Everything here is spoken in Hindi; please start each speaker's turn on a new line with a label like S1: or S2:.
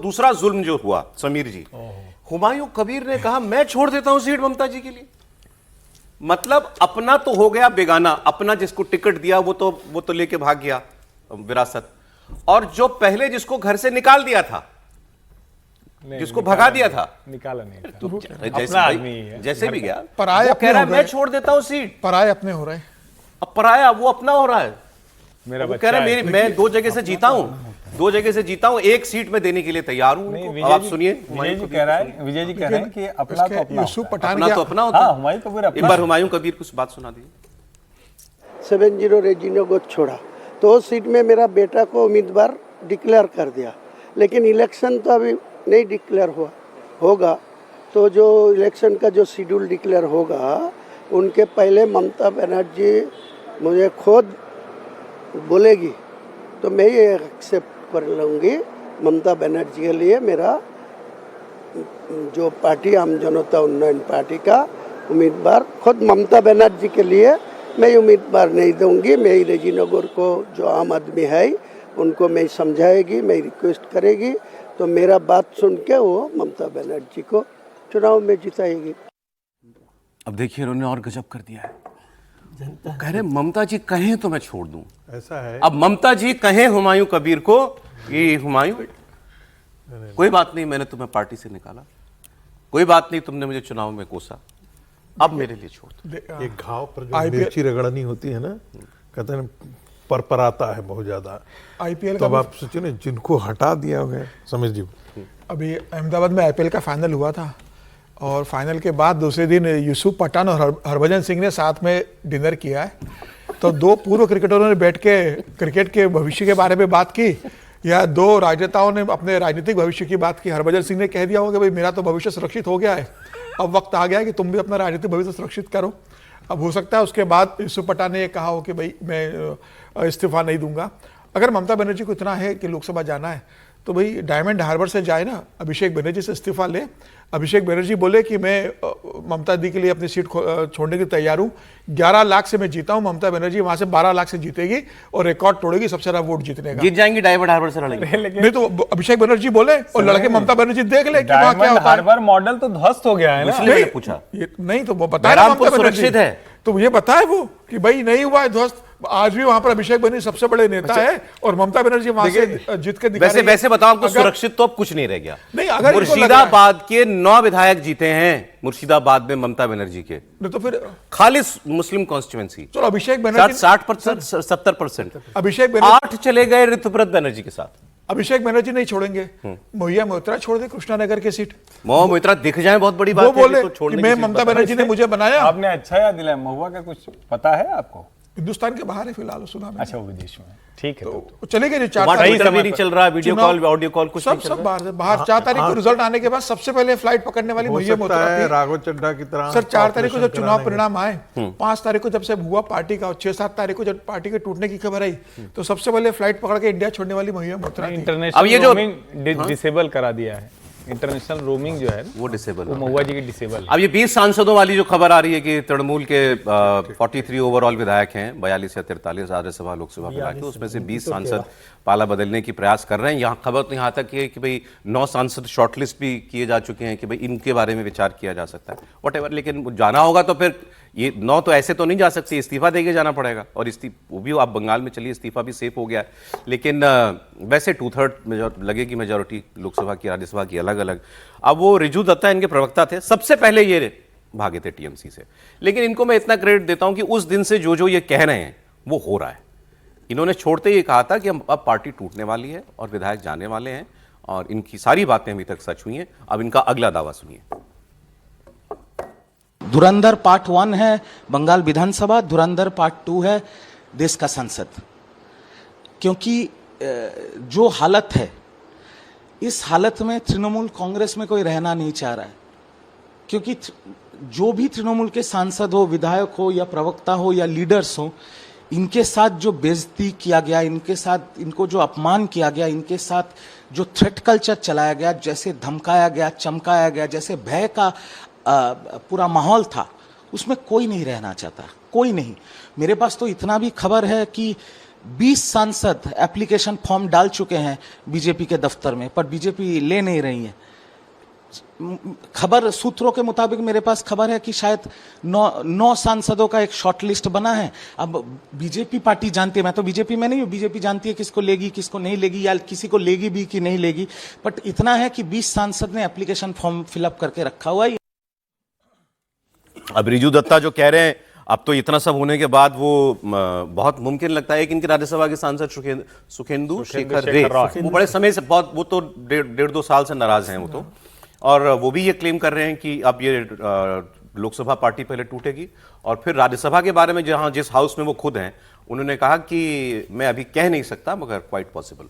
S1: दूसरा जुल्म जो हुआ समीर जी, हुमायूं कबीर ने कहा मैं छोड़ देता हूं सीट ममता जी के लिए। मतलब अपना तो हो गया बेगाना, अपना जिसको टिकट दिया वो तो लेके भाग गया विरासत, और जो पहले जिसको घर से निकाल दिया था, जिसको भगा दिया था,
S2: निकाला नहीं था।
S1: तो जैसे भी गया,
S3: पराये
S1: वो कह रहा है मैं छोड़ देता हूं सीट।
S3: पराये अपने हो रहे हैं,
S1: अब पराया वो अपना हो रहा है।
S2: मेरा
S1: वो कह रहा है मैं 2 जगह से जीता हूं, 2 जगह से जीता हूं, 1 सीट में देने के लिए तैयार हूं। अब आप सुनिए,
S2: विजय जी कह रहा है कि अपना तो अपना
S3: यूसुफ पठान
S1: अपना तो अपना होता है।
S2: हुमायूं कबीर
S1: एक बार हुमायूं कबीर कुछ बात सुना दीजिए।
S4: 70 रेजिनो को छोड़ा तो उस सीट में मेरा बेटा को उम्मीदवार डिक्लेयर कर दिया, लेकिन इलेक्शन तो अभी नहीं डिक्लेयर होगा। तो जो इलेक्शन का जो शेड्यूल डिक्लेयर होगा उनके पहले ममता बनर्जी मुझे खुद बोलेगी तो मैं ये एक्सेप्ट कर लूँगी। ममता बनर्जी के लिए मेरा जो पार्टी आम जनता उन्नयन पार्टी का उम्मीदवार खुद ममता बनर्जी के लिए मैं उम्मीदवार नहीं दूंगी। मैं रेजीनगर को जो आम आदमी है उनको मैं समझाएगी, मैं रिक्वेस्ट करेगी, तो मेरा बात सुन के वो ममता बनर्जी को चुनाव में जिताएगी।
S1: अब देखिए उन्होंने और गजब कर दिया है, कह रहे ममता जी कहें तो मैं छोड़ दूं,
S5: ऐसा है।
S1: अब ममता जी कहें हुमायूं कबीर को कि हुमायूं कोई बात नहीं, मैंने तुम्हें पार्टी से निकाला, कोई बात नहीं, तुमने मुझे चुनाव में कोसा, अब मेरे लिए छोड़ दो।
S5: एक घाव पर जो मिर्ची रगड़नी होती है ना, कहते हैं पर आता है बहुत ज्यादा।
S3: आईपीएल
S5: तो अब आप सोचिए ना, जिनको हटा दिया गया। समीर जी,
S3: अभी अहमदाबाद में आईपीएल का फाइनल हुआ था और फाइनल के बाद दूसरे दिन यूसुफ पठान और हरभजन सिंह ने साथ में डिनर किया है। तो 2 पूर्व क्रिकेटरों ने बैठ के क्रिकेट के भविष्य के बारे में बात की, या 2 राजनेताओं ने अपने राजनीतिक भविष्य की बात की। हरभजन सिंह ने कह दिया होगा भाई मेरा तो भविष्य सुरक्षित हो गया है, अब वक्त आ गया है कि तुम भी अपना राजनीतिक भविष्य सुरक्षित करो। अब हो सकता है उसके बाद यूसुफ पठान ने कहा हो कि भाई मैं इस्तीफा नहीं दूंगा। अगर ममता बनर्जी को इतना है कि लोकसभा जाना है तो भाई डायमंड हार्बर से जाए ना, अभिषेक बनर्जी से इस्तीफा ले। अभिषेक बनर्जी बोले कि मैं ममता दी के लिए अपनी सीट छोड़ने के लिए तैयार हूँ, 11 लाख से मैं जीता हूँ, ममता बनर्जी वहां से 12 लाख से जीतेगी और रिकॉर्ड तोड़ेगी, सबसे ज्यादा वोट जीतने का।
S1: जीत जाएंगी, डायमंड हार्बर से लड़ेंगे।
S3: नहीं तो अभिषेक बनर्जी बोले और लड़के ममता बनर्जी देख ले कि वहां क्या होता है।
S2: हार्बर मॉडल तो ध्वस्त हो गया है ना।
S1: इसलिए मैंने पूछा,
S3: नहीं तो वो बताया ममता बनर्जी
S1: सुरक्षित है,
S3: तो ये बताया वो कि भाई नहीं हुआ है ध्वस्त। आज भी वहां पर अभिषेक बनर्जी सबसे बड़े नेता है और ममता बनर्जी वहां से जीत के दिखा रही है।
S1: वैसे बताओ आपको सुरक्षित तो अब कुछ नहीं रह गया।
S3: नहीं, अगर
S1: मुर्शिदाबाद के 9 विधायक जीते हैं मुर्शिदाबाद में ममता बनर्जी के,
S3: तो फिर
S1: खाली मुस्लिम कॉन्स्टिट्यूएंसी।
S3: चलो अभिषेक बनर्जी
S1: 60% 70%।
S3: अभिषेक बनर्जी
S1: 8 चले गए ऋतुव्रत बनर्जी के साथ।
S3: अभिषेक बनर्जी नहीं छोड़ेंगे, मोहिया मोइत्रा छोड़ दे कृष्णानगर के सीट।
S1: मोहिया मोइत्रा दिख जाए बहुत बड़ी बात
S3: वो
S1: है।
S3: बोले
S1: तो छोड़ने
S3: कि मैं ममता बनर्जी ने मुझे बनाया।
S2: आपने अच्छा याद दिलाया, महुआ का कुछ पता है आपको?
S3: हिंदुस्तान के बाहर है फिलहाल, सुना मैंने।
S2: अच्छा, वो विदेश में, ठीक है।
S3: तो चलेंगे नहीं, 4
S1: तारीख नहीं चल रहा, वीडियो कॉल ऑडियो कॉल कुछ नहीं चल रहा,
S3: सब बाहर 4 तारीख को रिजल्ट आने के बाद सबसे पहले फ्लाइट पकड़ने वाली मोहिया मोइत्रा थी।
S5: राघव चड्ढा की तरह
S3: सर 4 तारीख को जब चुनाव परिणाम आए, 5 तारीख को जब से हुआ पार्टी का, और 6-7 तारीख को जब पार्टी के टूटने की खबर आई, तो सबसे पहले फ्लाइट पकड़ के इंडिया छोड़ने वाली मोहिया मोइत्रा थी।
S2: इंटरनेशनल रोमिंग डिसेबल करा दिया है, इंटरनेशनल रोमिंग जो है वो
S1: डिसेबल,
S2: वो महुआ जी की डिसेबल।
S1: अब ये 20 सांसदों वाली जो खबर आ रही है कि तृणमूल के 43 ओवरऑल विधायक हैं, 42 या 43 राज्यसभा लोकसभा मिला के, उसमें से 20 सांसद पाला बदलने की प्रयास कर रहे हैं। यहाँ खबर तो यहाँ तक है कि भाई 9 सांसद शॉर्टलिस्ट भी किए जा चुके हैं कि भाई इनके बारे में विचार किया जा सकता है, व्हाटएवर। लेकिन जाना होगा तो फिर ये 9 तो ऐसे तो नहीं जा सकती, इस्तीफा देके जाना पड़ेगा। और वो भी आप बंगाल में चलिए, इस्तीफा भी सेफ हो गया है। लेकिन वैसे 2/3 लगेगी मेजोरिटी लोकसभा की, राज्यसभा की अलग अलग। अब वो रिजू दत्ता इनके प्रवक्ता थे, सबसे पहले ये भागे थे टीएमसी से। लेकिन इनको मैं इतना क्रेडिट देता हूं कि उस दिन से जो ये कह रहे हैं वो हो रहा है। इन्होंने छोड़ते ही कहा था कि अब पार्टी टूटने वाली है और विधायक जाने वाले हैं, और इनकी सारी बातें अभी तक सच हुई हैं। अब इनका अगला दावा सुनिए।
S6: धुरंधर पार्ट 1 है बंगाल विधानसभा, धुरंधर पार्ट 2 है देश का संसद। क्योंकि जो हालत है, इस हालत में तृणमूल कांग्रेस में कोई रहना नहीं चाह रहा है। क्योंकि जो भी तृणमूल के सांसद हो, विधायक हो या प्रवक्ता हो या लीडर्स हो, इनके साथ जो बेइज्जती किया गया, इनके साथ इनको जो अपमान किया गया, इनके साथ जो थ्रेट कल्चर चलाया गया, जैसे धमकाया गया, चमकाया गया, जैसे भय का पूरा माहौल था, उसमें कोई नहीं रहना चाहता, कोई नहीं। मेरे पास तो इतना भी खबर है कि 20 सांसद एप्लीकेशन फॉर्म डाल चुके हैं बीजेपी के दफ्तर में, पर बीजेपी ले नहीं रही है। खबर सूत्रों के मुताबिक मेरे पास खबर है कि शायद 9 सांसदों का एक शॉर्ट लिस्ट बना है। अब बीजेपी पार्टी जानती है, मैं तो बीजेपी में नहीं हूं, बीजेपी जानती है किसको लेगी किसको नहीं लेगी, या किसी को लेगी भी कि नहीं लेगी, बट इतना है कि 20 सांसद ने एप्लीकेशन फॉर्म फिलअप करके रखा हुआ है।
S1: अब रिजू दत्ता जो कह रहे हैं, अब तो इतना सब होने के बाद वो बहुत मुमकिन लगता है कि इनके राज्यसभा के सांसद सुखेंदु शेखर रे, वो बड़े समय से बहुत, वो तो 1.5-2 साल से नाराज हैं वो तो, और वो भी ये क्लेम कर रहे हैं कि अब ये लोकसभा पार्टी पहले टूटेगी और फिर राज्यसभा के बारे में जहां जिस हाउस में वो खुद हैं, उन्होंने कहा कि मैं अभी कह नहीं सकता मगर क्वाइट पॉसिबल।